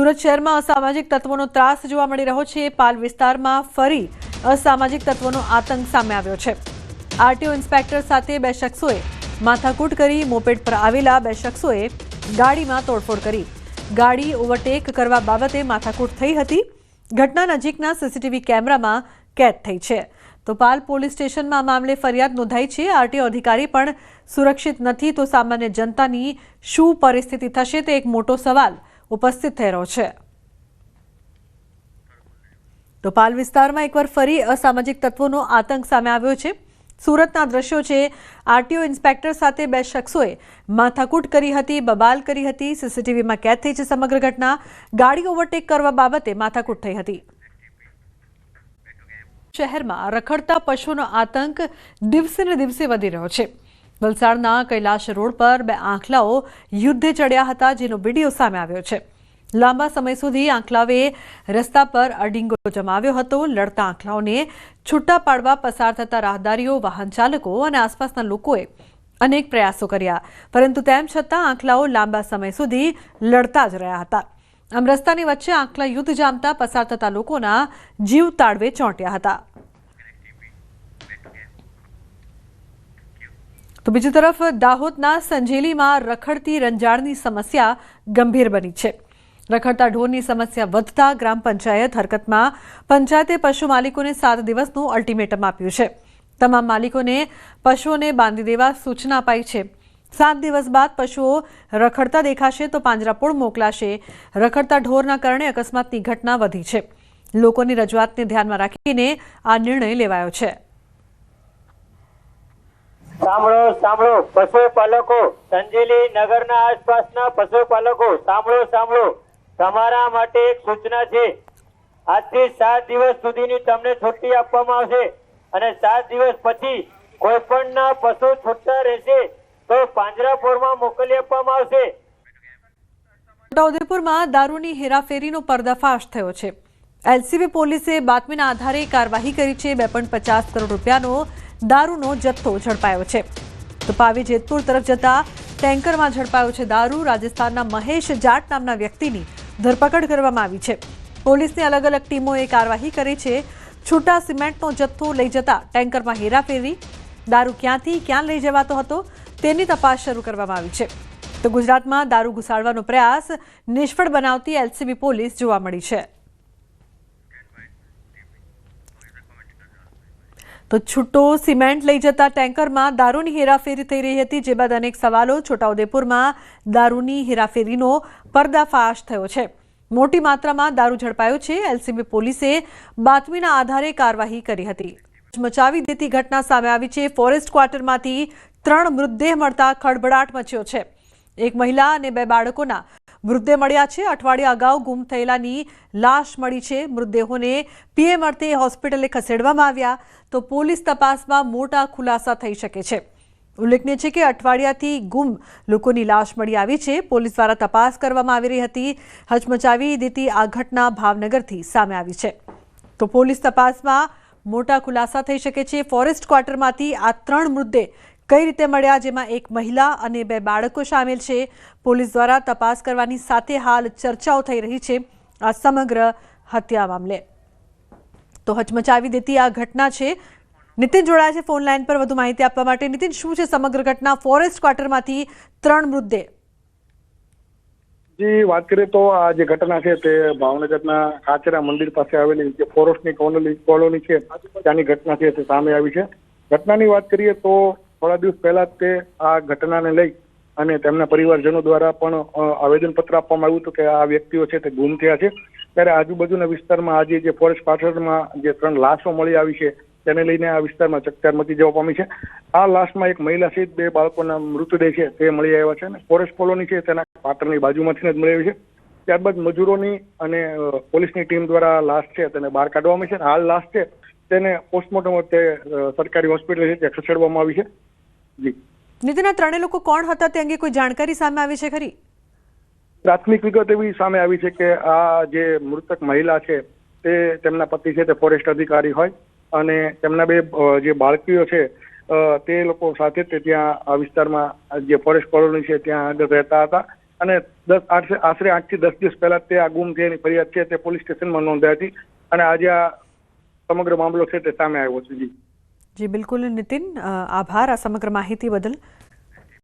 સુરત શહેરમાં અસામાજિક તત્વોનો ત્રાસ જોવા મળી રહ્યો છે। પાલ વિસ્તારમાં ફરી અસામાજિક તત્વોનો આતંક સામે આવ્યો છે। આરટીઓ ઇન્સ્પેક્ટર સાથે બે શખ્સોએ માથાકૂટ કરી મોપેડ પર આવેલા બે શખ્સોએ ગાડીમાં તોડફોડ કરી ગાડી ઓવરટેક કરવા બાબતે માથાકૂટ થઈ હતી। ઘટના નજીકના સીસીટીવી કેમેરામાં કેદ થઈ છે। તો પાલ પોલીસ સ્ટેશનમાં આ મામલે ફરિયાદ નોંધાઈ છે। આરટીઓ અધિકારી પણ સુરક્ષિત નથી તો સામાન્ય જનતાની શું પરિસ્થિતિ થશે તે એક મોટો સવાલ ઉપસ્થિત થઈ રહ્યો છે। તો પાલ વિસ્તારમાં એકવાર ફરી અસામાજિક તત્વોનો આતંક સામે આવ્યો છે। સુરતના દ્રશ્યો છે। આરટીઓ ઇન્સ્પેક્ટર સાથે બે શખ્સોએ માથાકૂટ કરી હતી, બબાલ કરી હતી। સીસીટીવીમાં કેદ થઈ છે સમગ્ર ઘટના। ગાડી ઓવરટેક કરવા બાબતે માથાકૂટ થઈ હતી। શહેરમાં રખડતા પશુઓનો આતંક દિવસે ને દિવસે વધી રહ્યો છે। વલસાડના કૈલાશ રોડ પર બે આંખલાઓ યુદ્ધે ચડ્યા હતા, જેનો વિડીયો સામે આવ્યો છે। લાંબા સમય સુધી આંખલાવે રસ્તા પર અડીંગો જમાવ્યો હતો। લડતા આંખલાઓને છૂટા પાડવા પસાર થતા રાહદારીઓ, વાહન ચાલકો અને આસપાસના લોકોએ અનેક પ્રયાસો કર્યા, પરંતુ તેમ છતાં આંખલાઓ લાંબા સમય સુધી લડતા જ રહ્યા હતા। આમ રસ્તાની વચ્ચે આંખલા યુદ્ધ જામતા પસાર થતા લોકોના જીવ તાળવે ચોંટ્યા હતા। તો બીજી તરફ દાહોદના સંજેલીમાં રખડતી રંજાડની સમસ્યા ગંભીર બની છે। રખડતા ઢોરની સમસ્યા વધતા ગ્રામ પંચાયત હરકતમાં પંચાયતે પશુ માલિકોને 7 દિવસનું અલ્ટિમેટમ આપ્યું છે। તમામ માલિકોને પશુઓને બાંધી દેવા સૂચના અપાઈ છે। 7 દિવસ બાદ પશુઓ રખડતા દેખાશે તો પાંજરાપોળ મોકલાશે। રખડતા ઢોરના કારણે અકસ્માતની ઘટના વધી છે। લોકોની રજૂઆતને ધ્યાનમાં રાખીને આ નિર્ણય લેવાયો છે। સાંભળો સાંભળો પશુપાલકો, સંજેલી નગરના આસપાસના પશુપાલકો સાંભળો સાંભળો, તમારા માટે એક સૂચના છે। આજથી 7 દિવસ સુધીની તમને છુટ્ટી આપવામાં આવશે અને 7 દિવસ પછી કોઈ પણના પશુ છૂટા રહેશે તો પાંજરાપોળમાં મોકલી આપવામાં આવશે। છોટાઉદેપુરમાં દારૂની હેરાફેરીનો પર્દાફાશ થયો છે। એલસીબી પોલીસે બાતમીના આધારે કાર્યવાહી કરી છે। 2.50 કરોડ રૂપિયાનો દારૂનો જથ્થો ઝડપાયો છે। તો પાવી જેતપુર તરફ જતા ટેન્કરમાં ઝડપાયો છે દારૂ। રાજસ્થાનના મહેશ જાટ નામના વ્યક્તિની ધરપકડ કરવામાં આવી છે। પોલીસની અલગ અલગ ટીમોએ કાર્યવાહી કરી છે। છૂટા સિમેન્ટનો જથ્થો લઈ જતા ટેન્કરમાં હેરાફેરી, દારૂ ક્યાંથી ક્યાં લઈ જવાતો હતો તેની તપાસ શરૂ કરવામાં આવી છે। તો ગુજરાતમાં દારૂ ઘુસાડવાનો પ્રયાસ નિષ્ફળ બનાવતી એલસીબી પોલીસ જોવા મળી છે। તો છૂટો સિમેન્ટ લઈ જતા ટેન્કરમાં દારૂની હેરાફેરી થઈ રહી હતી, જે બાદ અનેક સવાલો। છોટાઉદેપુરમાં દારૂની હેરાફેરીનો પર્દાફાશ થયો છે। મોટી માત્રામાં દારૂ ઝડપાયો છે। એલસીબી પોલીસે બાતમીના આધારે કાર્યવાહી કરી હતી। મચાવી દેતી ઘટના સામે આવી છે। ફોરેસ્ટ ક્વાર્ટરમાંથી 3 મૃતદેહ મળતા ખળભળાટ મચ્યો છે। એક મહિલા અને 2 બાળકોના મૃતદેહ મળ્યા છે। અઠવાડિયા અગાઉ ગુમ થયેલાની લાશ મળી છે। મૃતદેહોને પીએમ અર્થે હોસ્પિટલે ખસેડવામાં આવ્યા તો પોલીસ તપાસમાં મોટા ખુલાસા થઈ શકે છે। ઉલ્લેખનીય છે કે અઠવાડિયાથી ગુમ લોકોની લાશ મળી આવી છે। પોલીસ દ્વારા તપાસ કરવામાં આવી રહી હતી। હચમચાવી દેતી આ ઘટના ભાવનગરથી સામે આવી છે। તો પોલીસ તપાસમાં મોટા ખુલાસા થઈ શકે છે। ફોરેસ્ટ ક્વાર્ટરમાંથી આ 3 મૃતદેહ કઈ રીતે મળ્યા, જેમાં એક મહિલા અને 2 બાળકો સામેલ છે। પોલીસ દ્વારા તપાસ કરવાની સાથે હાલ ચર્ચાઓ થઈ રહી છે આ સમગ્ર હત્યા મામલે। તો હચમચાવી દેતી આ ઘટના છે। નીતિન જોડાયા છે ફોન લાઈન પર વધુ માહિતી આપવા માટે। નીતિન, શું છે સમગ્ર ઘટના? ફોરેસ્ટ ક્વાર્ટરમાંથી 3 મૃતદેહ। જી, વાત કરીએ તો આ જે ઘટના છે તે ભાવનગરના કાચરા મંદિર પાસે આવેલી જે ફોરેસ્ટની કોલોની છે ત્યાંની ઘટના છે તે સામે આવી છે। ઘટનાની વાત કરીએ તો થોડા દિવસ પહેલા તે આ ઘટનાને લઈ અને તેમના પરિવારજનો દ્વારા પણ આવેદનપત્ર આપવામાં આવ્યું હતું કે આ વ્યક્તિઓ છે તે ગુમ થયા છે। ત્યારે આજુબાજુના વિસ્તારમાં આજે જે ફોરેસ્ટ ક્વાર્ટરમાં જે 3 લાશો મળી આવી છે તેને લઈને આ વિસ્તારમાં ચકચાર મચી જવા પામી છે। આ લાશમાં એક મહિલા સહિત 2 બાળકોના મૃતદેહ છે તે મળી આવ્યા છે અને ફોરેસ્ટ કોલોની છે તેના પાટણની બાજુમાંથી જ મળી આવી છે। ત્યારબાદ મજૂરોની અને પોલીસની ટીમ દ્વારા લાશ છે તેને બહાર કાઢવામાં આવી છે। હાલ લાશ છે તેને પોસ્ટમોર્ટમ અર્થે સરકારી હોસ્પિટલ છે ત્યાં ખસેડવામાં આવી છે। જી નીતિન, આ 3 લોકો કોણ હતા તે અંગે કોઈ જાણકારી સામે આવી છે ખરી? પ્રાથમિક વિગત એવી સામે આવી છે કે આ જે મૃતક મહિલા છે તે તેમના પતિ છે તે ફોરેસ્ટ અધિકારી હોય અને તેમના 2 જે બાળકીઓ છે તે લોકો સાથે તે ત્યાં આ વિસ્તારમાં જે ફોરેસ્ટ કોલોની છે ત્યાં આગળ રહેતા હતા। અને આશરે 8 થી 10 દિવસ પહેલા તે આ ગુમ થયાની ફરિયાદ છે તે પોલીસ સ્ટેશનમાં નોંધાઈ હતી અને આજે આ સમગ્ર મામલો છે તે સામે આવ્યો છે. જી બિલકુલ નીતિન, આભાર આ સમગ્ર માહિતી બદલ.